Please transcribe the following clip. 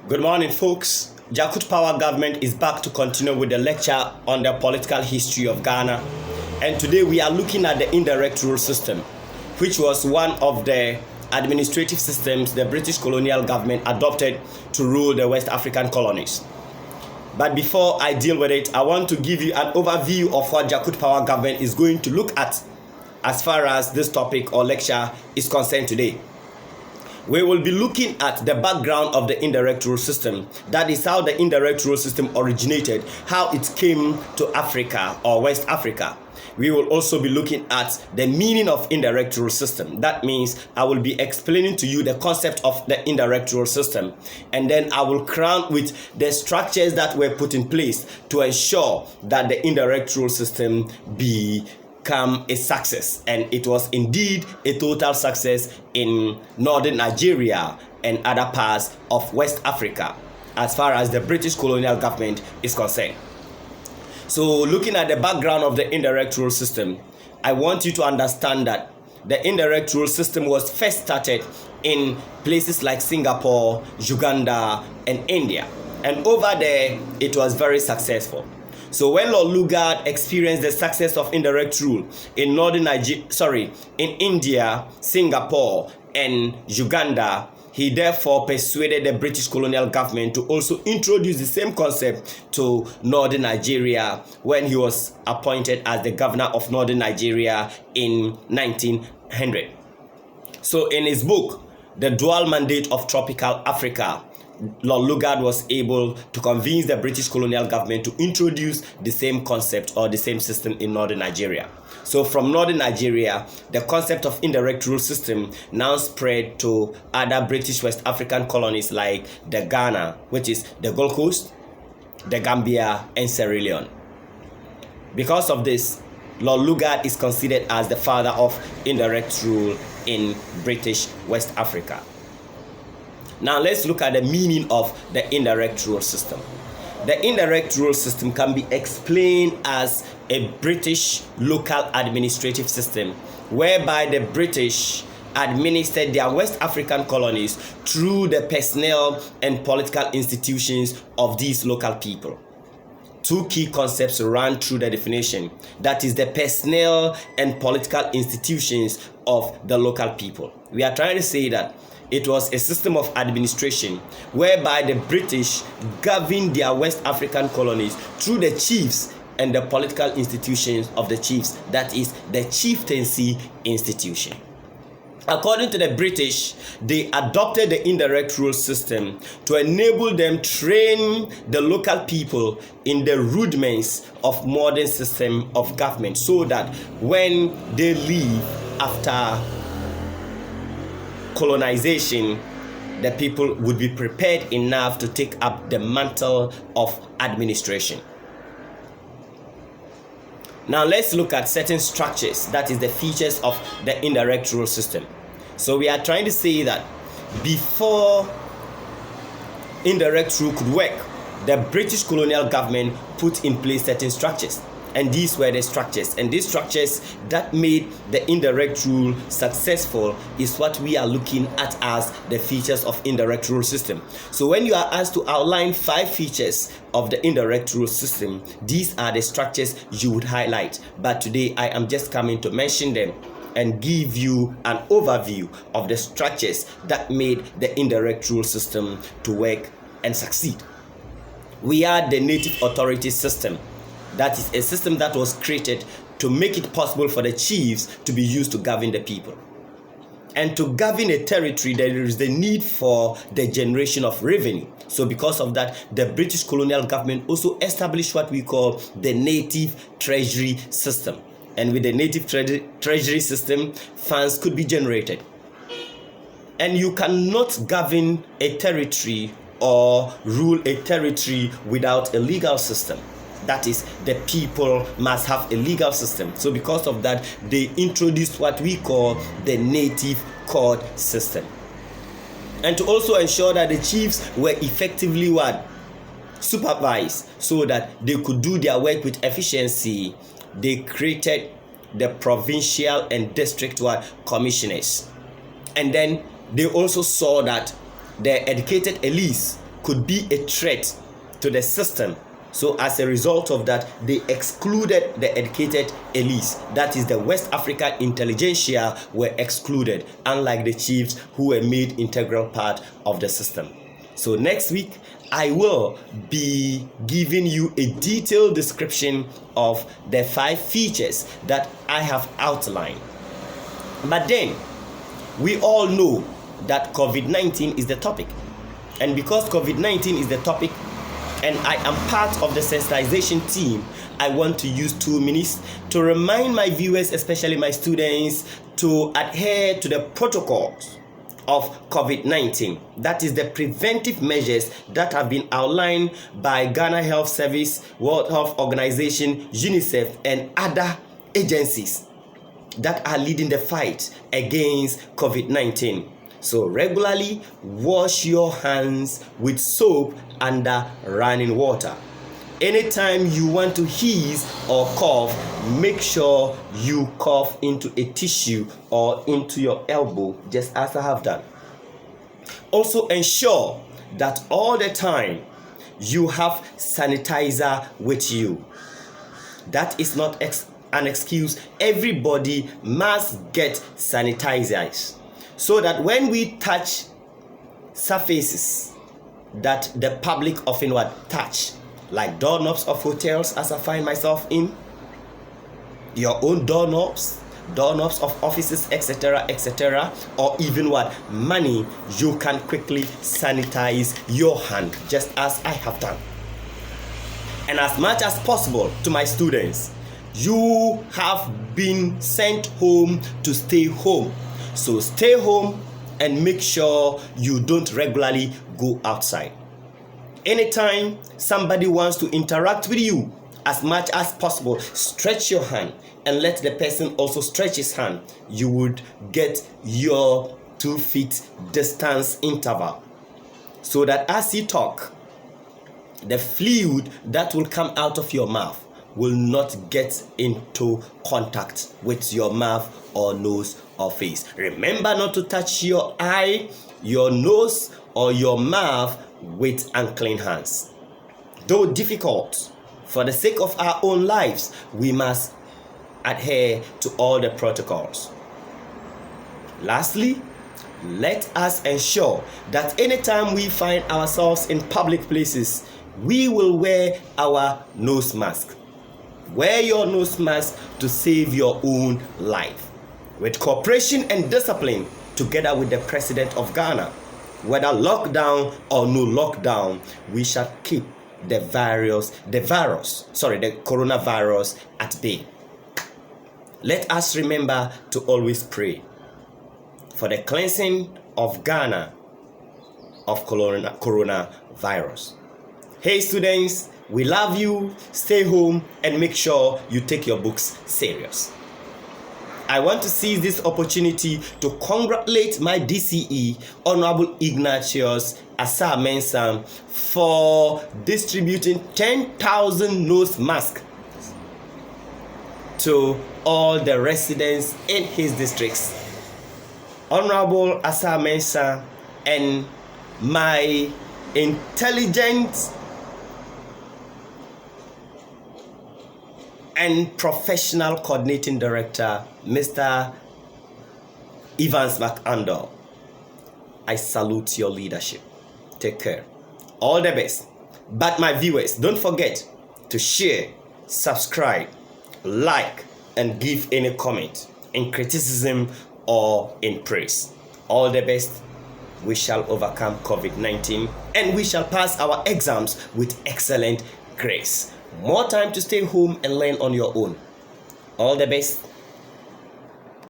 Good morning, folks. Jakut Power Government is back to continue with the lecture on the political history of Ghana. And today we are looking at the indirect rule system, which was one of the administrative systems the British Colonial Government adopted to rule the West African colonies. But before I deal with it, I want to give you an overview of what Jakut Power Government is going to look at as far as this topic or lecture is concerned today. We will be looking at the background of the indirect rule system. That is how the indirect rule system originated, how it came to Africa or West Africa. We will also be looking at the meaning of indirect rule system. That means I will be explaining to you the concept of the indirect rule system. And then I will crown with the structures that were put in place to ensure that the indirect rule system become a success, and it was indeed a total success in northern Nigeria and other parts of West Africa as far as the British Colonial Government is concerned. So looking at the background of the indirect rule system, I want you to understand that the indirect rule system was first started in places like Singapore, Uganda, and India, and over there it was very successful. So when Lord Lugard experienced the success of indirect rule in in India, Singapore, and Uganda, he therefore persuaded the British colonial government to also introduce the same concept to northern Nigeria when he was appointed as the governor of northern Nigeria in 1900. So in his book, The Dual Mandate of Tropical Africa, Lord Lugard was able to convince the British colonial government to introduce the same concept or the same system in northern Nigeria. So from northern Nigeria, the concept of indirect rule system now spread to other British West African colonies like the Ghana, which is the Gold Coast, the Gambia, and Sierra Leone. Because of this, Lord Lugard is considered as the father of indirect rule in British West Africa. Now let's look at the meaning of the indirect rule system. The indirect rule system can be explained as a British local administrative system whereby the British administered their West African colonies through the personnel and political institutions of these local people. Two key concepts run through the definition. That is the personnel and political institutions of the local people. We are trying to say that it was a system of administration whereby the British governed their West African colonies through the chiefs and the political institutions of the chiefs, that is the chieftaincy institution. According to the British, they adopted the indirect rule system to enable them train the local people in the rudiments of modern system of government so that when they leave after colonization, the people would be prepared enough to take up the mantle of administration. Now let's look at certain structures, that is the features of the indirect rule system. So we are trying to say that before indirect rule could work, the British colonial government put in place certain structures. And these were the structures. And these structures that made the indirect rule successful is what we are looking at as the features of indirect rule system. So when you are asked to outline 5 features of the indirect rule system, these are the structures you would highlight. But today I am just coming to mention them and give you an overview of the structures that made the indirect rule system to work and succeed. We had the native authority system. That is a system that was created to make it possible for the chiefs to be used to govern the people. And to govern a territory, there is the need for the generation of revenue. So because of that, the British colonial government also established what we call the native treasury system. And with the native treasury system, funds could be generated. And you cannot govern a territory or rule a territory without a legal system. That is, the people must have a legal system. So because of that, they introduced what we call the native court system. And to also ensure that the chiefs were effectively supervised so that they could do their work with efficiency, they created the provincial and district commissioners. And then they also saw that the educated elites could be a threat to the system. So as a result of that, they excluded the educated elites. That is, the West African intelligentsia were excluded, unlike the chiefs who were made integral part of the system. So next week, I will be giving you a detailed description of the 5 features that I have outlined. But then, we all know that COVID-19 is the topic. And because COVID-19 is the topic, and I am part of the sensitization team, I want to use 2 minutes to remind my viewers, especially my students, to adhere to the protocols of COVID-19. That is the preventive measures that have been outlined by Ghana Health Service, World Health Organization, UNICEF, and other agencies that are leading the fight against COVID-19. So regularly wash your hands with soap under running water. Anytime you want to sneeze or cough, make sure you cough into a tissue or into your elbow, just as I have done. Also ensure that all the time you have sanitizer with you. That is not an excuse. Everybody must get sanitizers, so that when we touch surfaces that the public often would touch, like doorknobs of hotels, as I find myself in, your own doorknobs of offices, etc., or even what money, you can quickly sanitize your hand, just as I have done. And as much as possible, to my students, you have been sent home to stay home. So stay home and make sure you don't regularly go outside. Anytime somebody wants to interact with you, as much as possible, stretch your hand and let the person also stretch his hand. You would get your 2 feet distance interval, so that as you talk, the fluid that will come out of your mouth will not get into contact with your mouth or nose or face. Remember not to touch your eye, your nose, or your mouth with unclean hands. Though difficult, for the sake of our own lives, we must adhere to all the protocols. Lastly, let us ensure that anytime we find ourselves in public places, we will wear our nose mask. Wear your nose mask to save your own life. With cooperation and discipline, together with the President of Ghana, whether lockdown or no lockdown, we shall keep the coronavirus at bay. Let us remember to always pray for the cleansing of Ghana of coronavirus. Hey students, we love you. Stay home and make sure you take your books serious. I want to seize this opportunity to congratulate my DCE, Honorable Ignatius Asa Mensah, for distributing 10,000 nose masks to all the residents in his districts. Honorable Asa Mensah and my intelligent and professional coordinating director, Mr. Evans McAndor, I salute your leadership. Take care. All the best. But my viewers, don't forget to share, subscribe, like, and give any comment in criticism or in praise. All the best. We shall overcome COVID-19 and we shall pass our exams with excellent grace. More time to stay home and learn on your own. All the best.